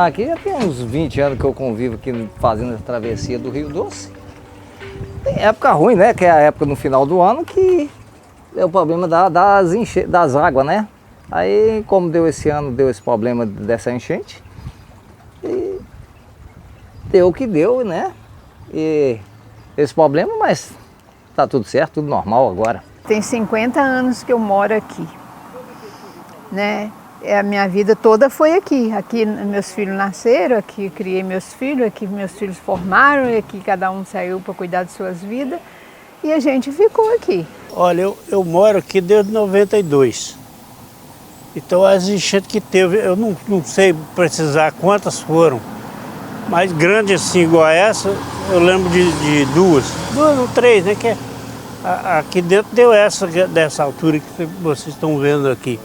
Aqui já tem uns 20 anos que eu convivo aqui fazendo a travessia do Rio Doce. Tem época ruim, né? Que é a época no final do ano que é o problema das águas, né? Aí, como deu esse ano, deu esse problema dessa enchente. E deu o que deu, né? E esse problema, mas tá tudo certo, tudo normal agora. Tem 50 anos que eu moro aqui, né? A minha vida toda foi aqui. Aqui meus filhos nasceram, aqui criei meus filhos, aqui meus filhos formaram, e aqui cada um saiu para cuidar de suas vidas. E a gente ficou aqui. Olha, eu moro aqui desde 92. Então as enchentes que teve, eu não sei precisar quantas foram. Mas grande assim, igual a essa, eu lembro de duas ou três, né? Que aqui dentro deu essa, dessa altura que vocês estão vendo aqui.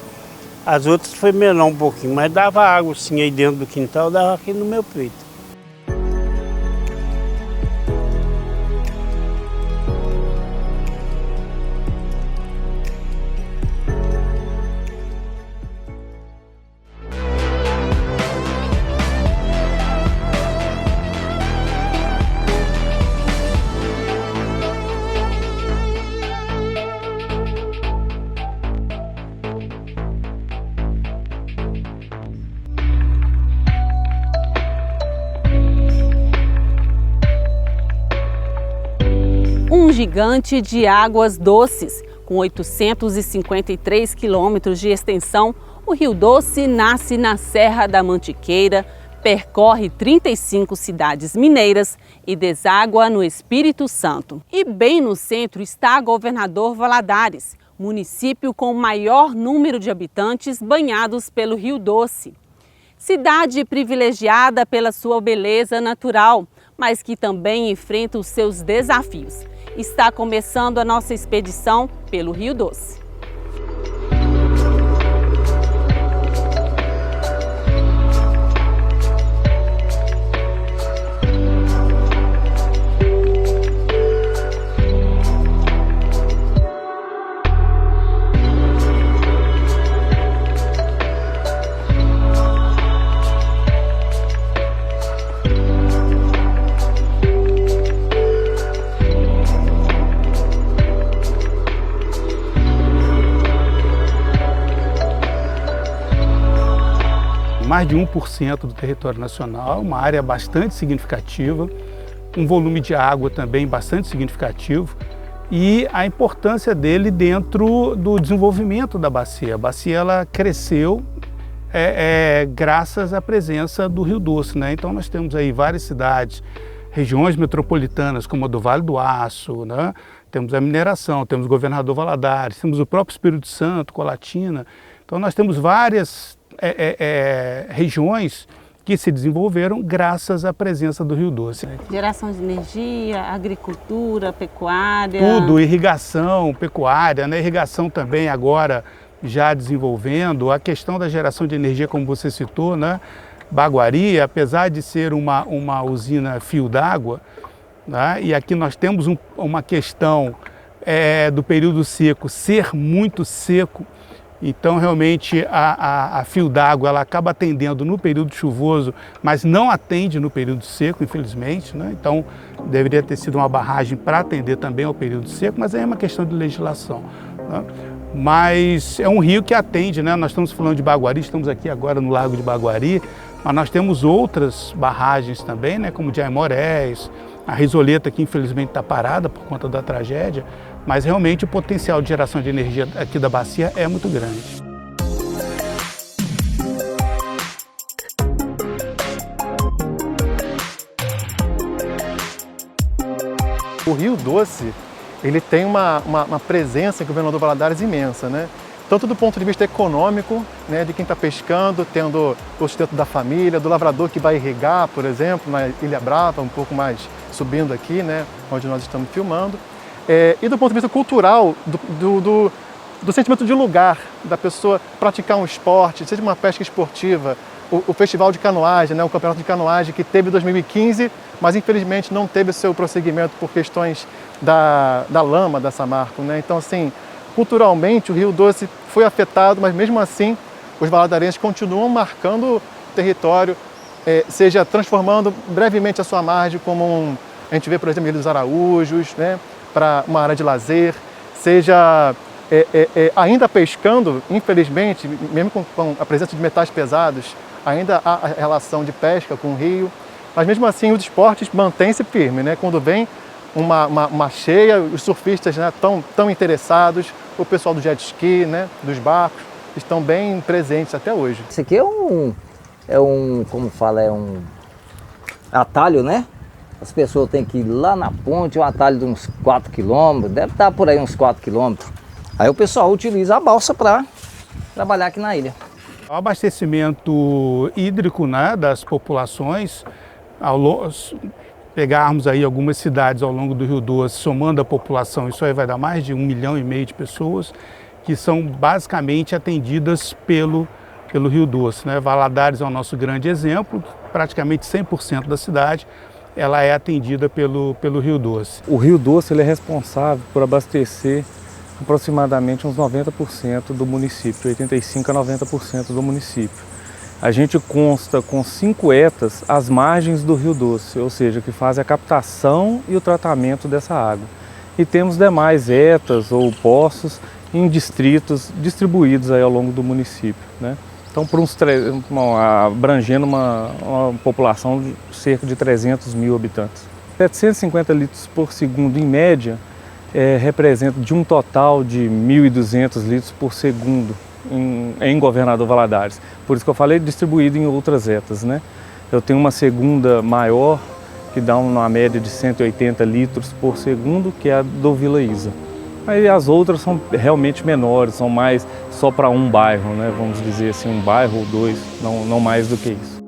As outras foi menor um pouquinho, mas dava água assim aí dentro do quintal, dava aqui no meu peito. Um gigante de águas doces, com 853 quilômetros de extensão, o Rio Doce nasce na Serra da Mantiqueira, percorre 35 cidades mineiras e deságua no Espírito Santo. E bem no centro está Governador Valadares, município com o maior número de habitantes banhados pelo Rio Doce. Cidade privilegiada pela sua beleza natural, mas que também enfrenta os seus desafios. Está começando a nossa expedição pelo Rio Doce. Mais de 1% do território nacional, uma área bastante significativa, um volume de água também bastante significativo e a importância dele dentro do desenvolvimento da bacia. A bacia ela cresceu graças à presença do Rio Doce, né? Então nós temos aí várias cidades, regiões metropolitanas como a do Vale do Aço, né? Temos a mineração, temos o Governador Valadares, temos o próprio Espírito Santo, Colatina. Então nós temos várias regiões que se desenvolveram graças à presença do Rio Doce. Geração de energia, agricultura, pecuária... Tudo, irrigação, pecuária, né? Irrigação também agora já desenvolvendo. A questão da geração de energia, como você citou, né? Baguari, apesar de ser uma usina fio d'água, né? E aqui nós temos uma questão do período seco ser muito seco. Então, realmente, a fio d'água ela acaba atendendo no período chuvoso, mas não atende no período seco, infelizmente, né? Então, deveria ter sido uma barragem para atender também ao período seco, mas aí é uma questão de legislação, né? Mas é um rio que atende, né? Nós estamos falando de Baguari, estamos aqui agora no Lago de Baguari, mas nós temos outras barragens também, né? Como de Aimorés, a Risoleta, que infelizmente está parada por conta da tragédia, mas realmente o potencial de geração de energia aqui da bacia é muito grande. O Rio Doce, ele tem uma presença em Governador Valadares imensa, né? Tanto do ponto de vista econômico, né, de quem está pescando, tendo o sustento da família, do lavrador que vai irrigar, por exemplo, na Ilha Brava, um pouco mais subindo aqui, né, onde nós estamos filmando. E do ponto de vista cultural, do sentimento de lugar, da pessoa praticar um esporte, seja uma pesca esportiva, o festival de canoagem, né, o campeonato de canoagem que teve em 2015, mas infelizmente não teve o seu prosseguimento por questões da lama da Samarco, né? Então, assim, culturalmente o Rio Doce foi afetado, mas mesmo assim os valadarenses continuam marcando o território, seja transformando brevemente a sua margem como a gente vê, por exemplo, Ilha dos Araújos, né, para uma área de lazer, seja ainda pescando, infelizmente, mesmo com a presença de metais pesados, ainda há a relação de pesca com o rio, mas mesmo assim os esportes mantêm-se firmes, né? Quando vem uma cheia, os surfistas, né, tão interessados, o pessoal do jet ski, né, dos barcos, estão bem presentes até hoje. Esse aqui como fala, é um atalho, né? As pessoas têm que ir lá na ponte, um atalho de uns 4 quilômetros, deve estar por aí uns 4 quilômetros. Aí o pessoal utiliza a balsa para trabalhar aqui na ilha. O abastecimento hídrico, né, das populações, pegarmos aí algumas cidades ao longo do Rio Doce, somando a população, isso aí vai dar mais de 1,5 milhão de pessoas, que são basicamente atendidas pelo Rio Doce, né? Valadares é o nosso grande exemplo, praticamente 100% da cidade ela é atendida pelo Rio Doce. O Rio Doce ele é responsável por abastecer aproximadamente uns 90% do município, 85% a 90% do município. A gente consta com 5 ETAs às margens do Rio Doce, ou seja, que fazem a captação e o tratamento dessa água. E temos demais ETAs ou poços em distritos distribuídos aí ao longo do município, né? Então, abrangendo uma população de cerca de 300 mil habitantes. 750 litros por segundo, em média, representa de um total de 1.200 litros por segundo em Governador Valadares. Por isso que eu falei distribuído em outras ETAs, né? Eu tenho uma segunda maior, que dá uma média de 180 litros por segundo, que é a do Vila Isa. Aí as outras são realmente menores, são mais só para um bairro, né? Vamos dizer assim, um bairro ou dois, não mais do que isso.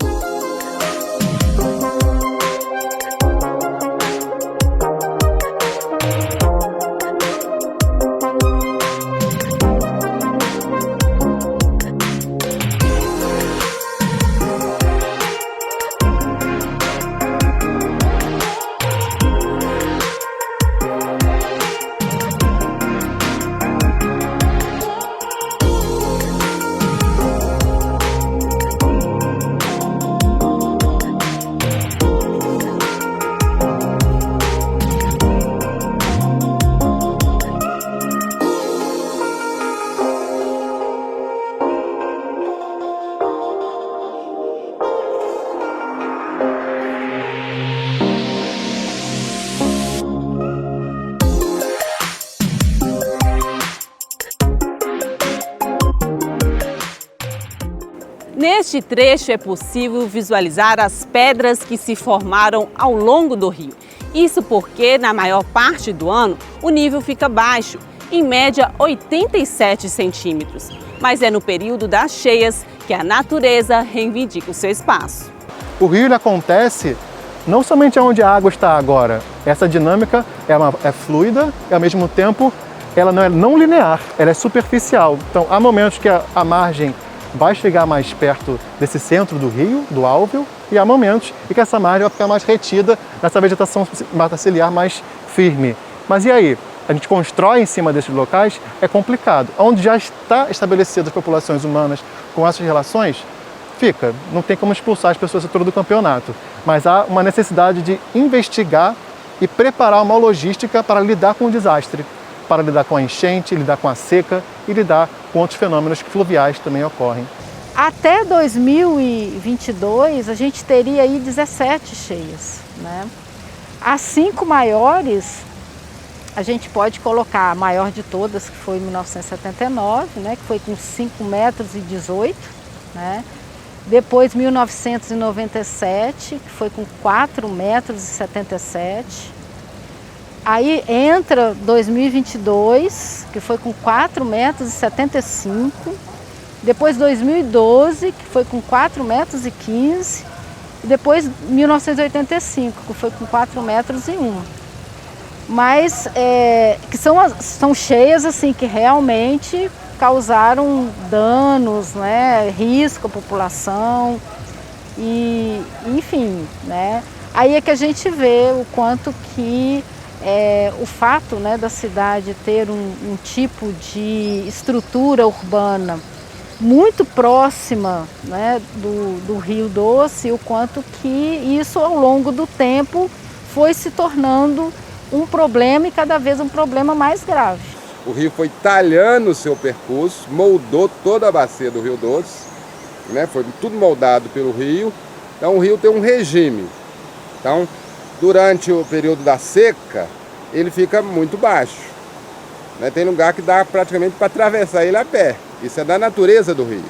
Neste trecho é possível visualizar as pedras que se formaram ao longo do rio. Isso porque, na maior parte do ano, o nível fica baixo, em média 87 centímetros. Mas é no período das cheias que a natureza reivindica o seu espaço. O rio ele acontece não somente onde a água está agora. Essa dinâmica é fluida e, ao mesmo tempo, ela não é não linear, ela é superficial. Então, há momentos que a margem vai chegar mais perto desse centro do rio, do álveo, e há momentos em que essa margem vai ficar mais retida nessa vegetação mata ciliar mais firme. Mas e aí? A gente constrói em cima desses locais, é complicado. Onde já está estabelecidas as populações humanas com essas relações, fica. Não tem como expulsar as pessoas todo do campeonato. Mas há uma necessidade de investigar e preparar uma logística para lidar com o desastre, para lidar com a enchente, lidar com a seca e lidar com outros fenômenos fluviais que também ocorrem. Até 2022, a gente teria aí 17 cheias, né? As 5 maiores, a gente pode colocar a maior de todas, que foi em 1979, né? Que foi com 5,18 metros, né? Depois 1997, que foi com 4,77 metros. Aí entra 2022, que foi com 4,75 metros. Depois 2012, que foi com 4,15 metros. E depois 1985, que foi com 4,01 metros. mas que são cheias assim, que realmente causaram danos, né, risco à população e, enfim, né. Aí é que a gente vê o quanto que o fato, né, da cidade ter um tipo de estrutura urbana muito próxima, né, do Rio Doce, o quanto que isso ao longo do tempo foi se tornando um problema e cada vez um problema mais grave. O rio foi talhando o seu percurso, moldou toda a bacia do Rio Doce, né? Foi tudo moldado pelo rio. Então o rio tem um regime. Então, durante o período da seca, ele fica muito baixo, né? Tem lugar que dá praticamente para atravessar ele a pé. Isso é da natureza do rio.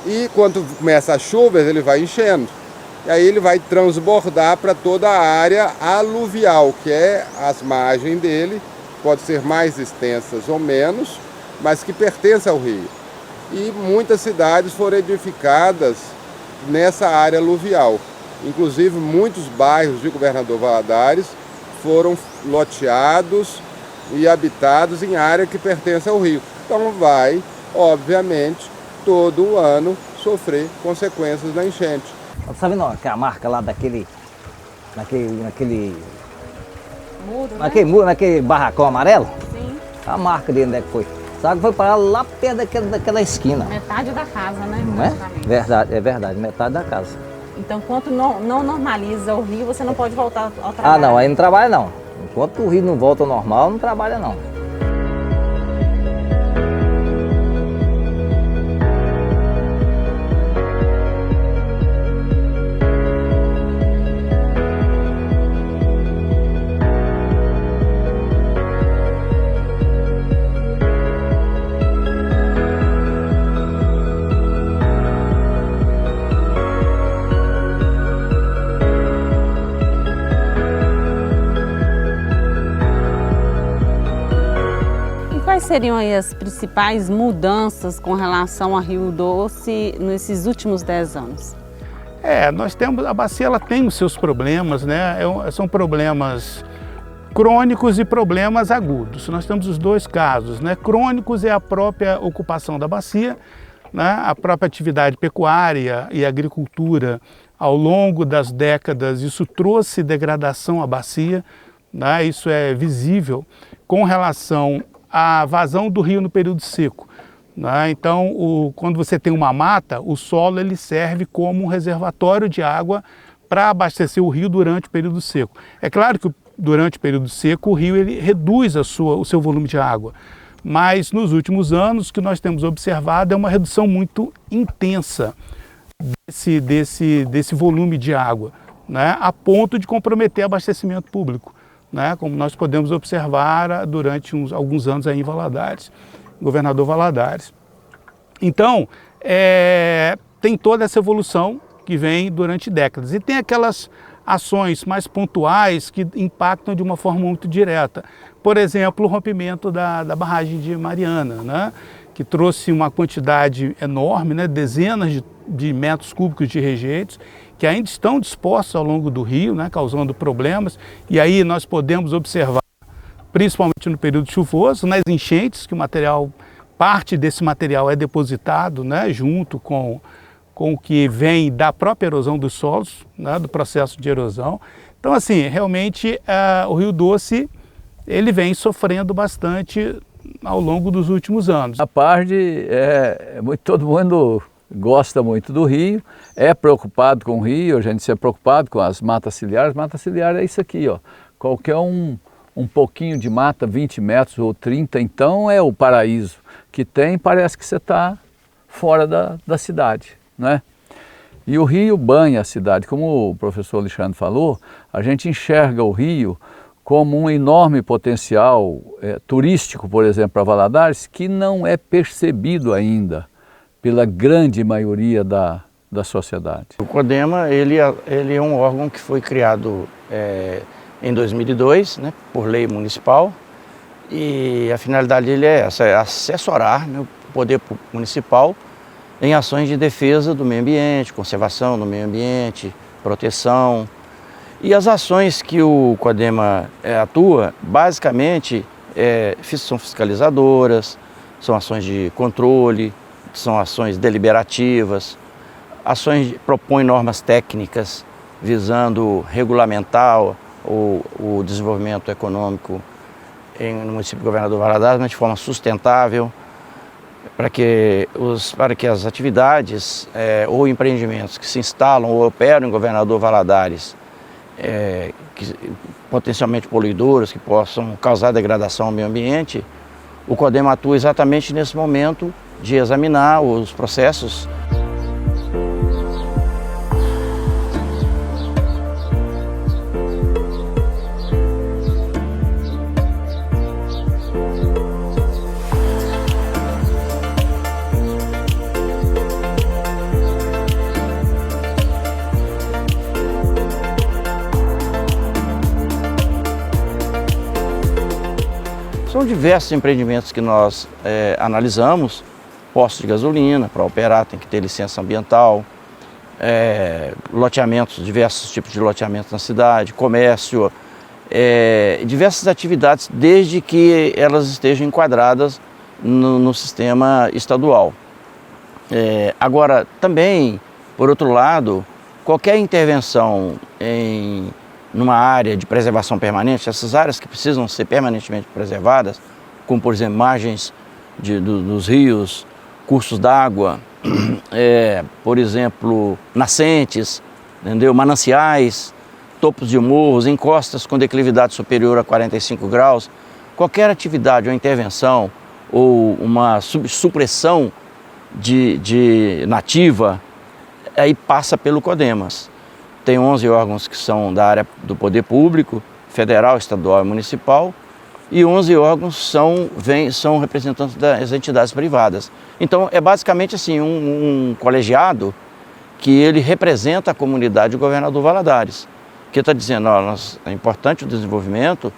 E quando começa as chuvas, ele vai enchendo. E aí ele vai transbordar para toda a área aluvial, que é as margens dele, pode ser mais extensas ou menos, mas que pertence ao rio. E muitas cidades foram edificadas nessa área aluvial. Inclusive muitos bairros de Governador Valadares foram loteados e habitados em área que pertence ao rio. Então vai, obviamente, todo ano sofrer consequências da enchente. Tá vendo a marca lá naquele Muro, né? naquele barracão amarelo? Sim. A marca dele, onde é que foi? A água foi parar lá perto daquela esquina. Metade da casa, né? Não é? Verdade, é verdade, metade da casa. Então, enquanto não normaliza o rio, você não pode voltar ao trabalho. Ah, não, aí não trabalha não. Enquanto o rio não volta ao normal, não trabalha não. Quais seriam aí as principais mudanças com relação a Rio Doce nesses últimos 10 anos? Nós temos, a bacia ela tem os seus problemas, né? São problemas crônicos e problemas agudos. Nós temos os dois casos, né? Crônicos é a própria ocupação da bacia, né? A própria atividade pecuária e agricultura ao longo das décadas, isso trouxe degradação à bacia, né? Isso é visível com relação à vazão do rio no período seco, né? Então, quando você tem uma mata, o solo ele serve como um reservatório de água para abastecer o rio durante o período seco. É claro que durante o período seco o rio ele reduz o seu volume de água, mas nos últimos anos o que nós temos observado é uma redução muito intensa desse volume de água, né? A ponto de comprometer o abastecimento público, né? Como nós podemos observar durante alguns anos aí em Valadares, Governador Valadares. Então, tem toda essa evolução que vem durante décadas. E tem aquelas ações mais pontuais que impactam de uma forma muito direta. Por exemplo, o rompimento da barragem de Mariana, né? Que trouxe uma quantidade enorme, né? Dezenas de metros cúbicos de rejeitos, que ainda estão dispostos ao longo do rio, né? Causando problemas. E aí nós podemos observar, principalmente no período chuvoso, nas enchentes, que parte desse material é depositado, né? Junto com o que vem da própria erosão dos solos, né, do processo de erosão. Então, assim, realmente o Rio Doce ele vem sofrendo bastante ao longo dos últimos anos. A parte, todo mundo gosta muito do rio, é preocupado com o rio, a gente se é preocupado com as matas ciliares. Mata ciliar é isso aqui, ó. Qualquer um pouquinho de mata, 20 metros ou 30, então é o paraíso que tem, parece que você está fora da cidade, né? E o rio banha a cidade. Como o professor Alexandre falou, a gente enxerga o rio como um enorme potencial turístico, por exemplo, para Valadares, que não é percebido ainda pela grande maioria da sociedade. O CODEMA ele é um órgão que foi criado em 2002, né, por lei municipal, e a finalidade dele é essa, é assessorar, né, o poder municipal em ações de defesa do meio ambiente, conservação do meio ambiente, proteção. E as ações que o CODEMA atua, basicamente, são fiscalizadoras, são ações de controle, são ações deliberativas, propõem normas técnicas visando regulamentar o desenvolvimento econômico no município de Governador Valadares, mas de forma sustentável, para que as atividades ou empreendimentos que se instalam ou operam em Governador Valadares, potencialmente poluidores, que possam causar degradação ao meio ambiente, o CODEMA atua exatamente nesse momento de examinar os processos. São diversos empreendimentos que nós analisamos, postos de gasolina, para operar tem que ter licença ambiental, loteamentos, diversos tipos de loteamentos na cidade, comércio, diversas atividades, desde que elas estejam enquadradas no sistema estadual. Agora, também, por outro lado, qualquer intervenção numa área de preservação permanente, essas áreas que precisam ser permanentemente preservadas, como por exemplo margens dos rios, cursos d'água, por exemplo nascentes, entendeu? Mananciais, topos de morros, encostas com declividade superior a 45 graus, qualquer atividade ou intervenção ou uma supressão nativa, aí passa pelo CODEMAS. Tem 11 órgãos que são da área do poder público, federal, estadual e municipal, e 11 órgãos são representantes das entidades privadas. Então é basicamente assim, um colegiado que ele representa a comunidade do Governador Valadares, que está dizendo, é importante o desenvolvimento,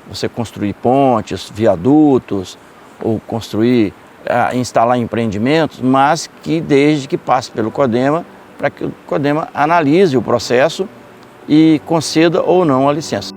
você construir pontes, viadutos, ou instalar empreendimentos, mas que desde que passe pelo CODEMA, para que o CODEMA analise o processo e conceda ou não a licença.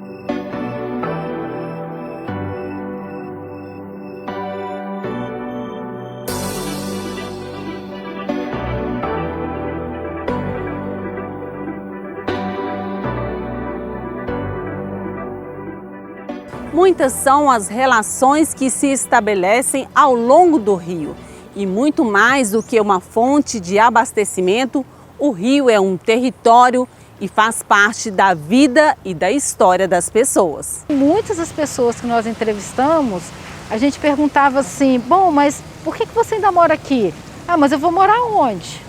Muitas são as relações que se estabelecem ao longo do rio. E muito mais do que uma fonte de abastecimento, o rio é um território e faz parte da vida e da história das pessoas. Muitas das pessoas que nós entrevistamos, a gente perguntava assim, bom, mas por que você ainda mora aqui? Ah, mas eu vou morar onde?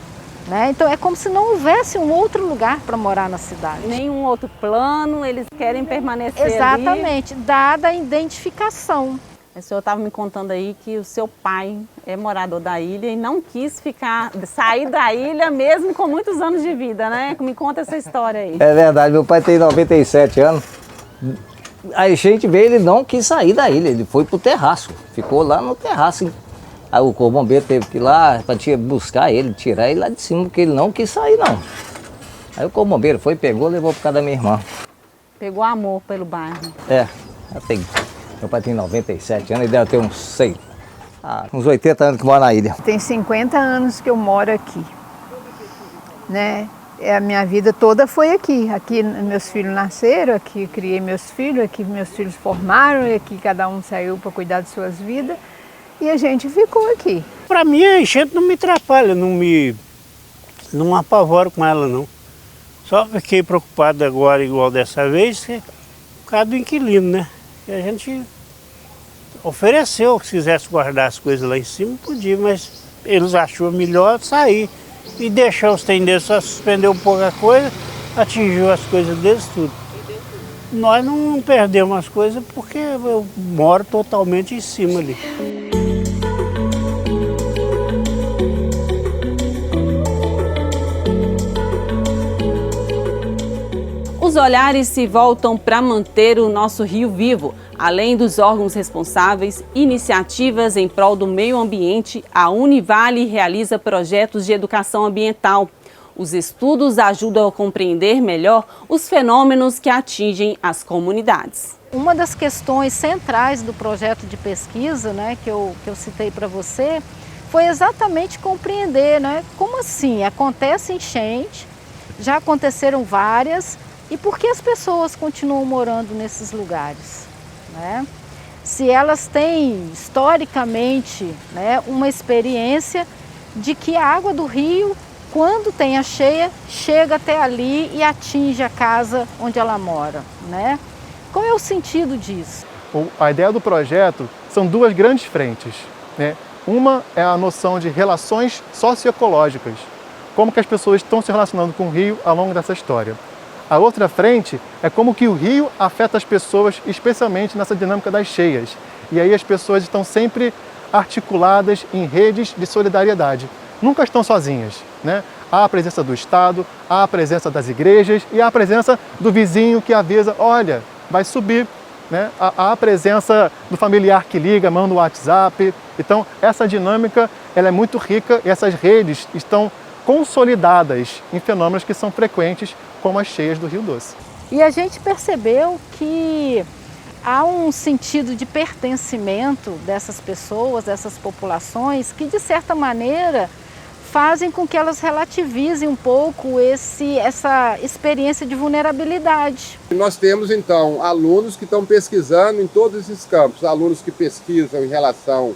Né? Então é como se não houvesse um outro lugar para morar na cidade. Nenhum outro plano, eles querem permanecer Exatamente, ali. Dada a identificação. O senhor estava me contando aí que o seu pai é morador da ilha e não quis sair da ilha mesmo com muitos anos de vida, né? Me conta essa história aí. É verdade, meu pai tem 97 anos. Aí a gente vê, ele não quis sair da ilha, ele foi pro terraço, ficou lá no terraço. Aí o corpo bombeiro teve que ir lá para buscar ele, tirar ele lá de cima, porque ele não quis sair não. Aí o corpo bombeiro foi, pegou, levou por causa da minha irmã. Pegou amor pelo bairro. Meu pai tem 97 anos, ele deve ter uns 80 anos que mora na ilha. Tem 50 anos que eu moro aqui, né? A minha vida toda foi aqui. Aqui meus filhos nasceram, aqui criei meus filhos, aqui meus filhos formaram, e aqui cada um saiu para cuidar de suas vidas. E a gente ficou aqui. Para mim a enchente não me atrapalha, não me apavoro com ela não. Só fiquei preocupado agora, igual dessa vez, por causa do inquilino, né? E a gente ofereceu que se quisesse guardar as coisas lá em cima, podia, mas eles achou melhor sair e deixar os trem deles só suspender um pouco a coisa, atingiu as coisas deles tudo. Nós não perdemos as coisas porque eu moro totalmente em cima ali. Os olhares se voltam para manter o nosso rio vivo. Além dos órgãos responsáveis, iniciativas em prol do meio ambiente, a Univale realiza projetos de educação ambiental. Os estudos ajudam a compreender melhor os fenômenos que atingem as comunidades. Uma das questões centrais do projeto de pesquisa, né, que eu citei para você, foi exatamente compreender, né, como assim acontece enchente, já aconteceram várias, e por que as pessoas continuam morando nesses lugares, né? Se elas têm historicamente, né, uma experiência de que a água do rio, quando tem a cheia, chega até ali e atinge a casa onde ela mora, né? Qual é o sentido disso? A ideia do projeto são duas grandes frentes, né? Uma é a noção de relações socioecológicas, como que as pessoas estão se relacionando com o rio ao longo dessa história. A outra frente é como que o rio afeta as pessoas, especialmente nessa dinâmica das cheias. E aí as pessoas estão sempre articuladas em redes de solidariedade. Nunca estão sozinhas, né? Há a presença do Estado, há a presença das igrejas e há a presença do vizinho que avisa, olha, vai subir, né? Há a presença do familiar que liga, manda um WhatsApp. Então, essa dinâmica ela é muito rica e essas redes estão consolidadas em fenômenos que são frequentes, como as cheias do Rio Doce. E a gente percebeu que há um sentido de pertencimento dessas pessoas, dessas populações, que de certa maneira fazem com que elas relativizem um pouco essa experiência de vulnerabilidade. Nós temos então alunos que estão pesquisando em todos esses campos, alunos que pesquisam em relação,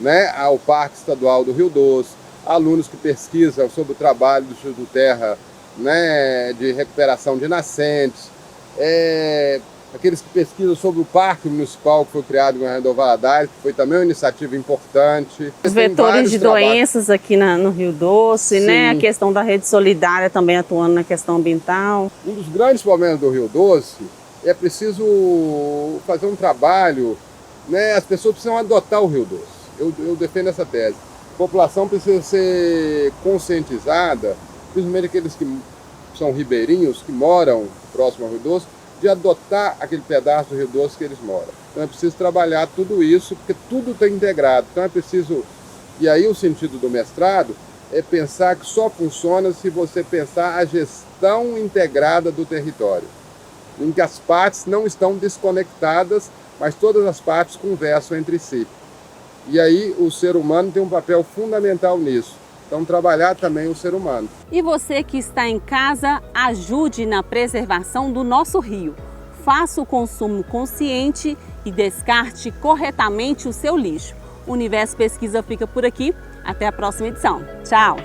né, ao Parque Estadual do Rio Doce, alunos que pesquisam sobre o trabalho do Instituto Terra, né, de recuperação de nascentes, aqueles que pesquisam sobre o Parque Municipal que foi criado em Governador Valadares, que foi também uma iniciativa importante. Os vetores de doenças aqui no Rio Doce, né? A questão da rede solidária também atuando na questão ambiental. Um dos grandes problemas do Rio Doce é preciso fazer um trabalho, né? As pessoas precisam adotar o Rio Doce. Eu defendo essa tese. A população precisa ser conscientizada, principalmente aqueles que são ribeirinhos, que moram próximo ao Rio Doce, de adotar aquele pedaço do Rio Doce que eles moram. Então é preciso trabalhar tudo isso, porque tudo está integrado. Então é preciso... E aí o sentido do mestrado é pensar que só funciona se você pensar a gestão integrada do território, em que as partes não estão desconectadas, mas todas as partes conversam entre si. E aí o ser humano tem um papel fundamental nisso. Então, trabalhar também o ser humano. E você que está em casa, ajude na preservação do nosso rio. Faça o consumo consciente e descarte corretamente o seu lixo. O Universo Pesquisa fica por aqui. Até a próxima edição. Tchau!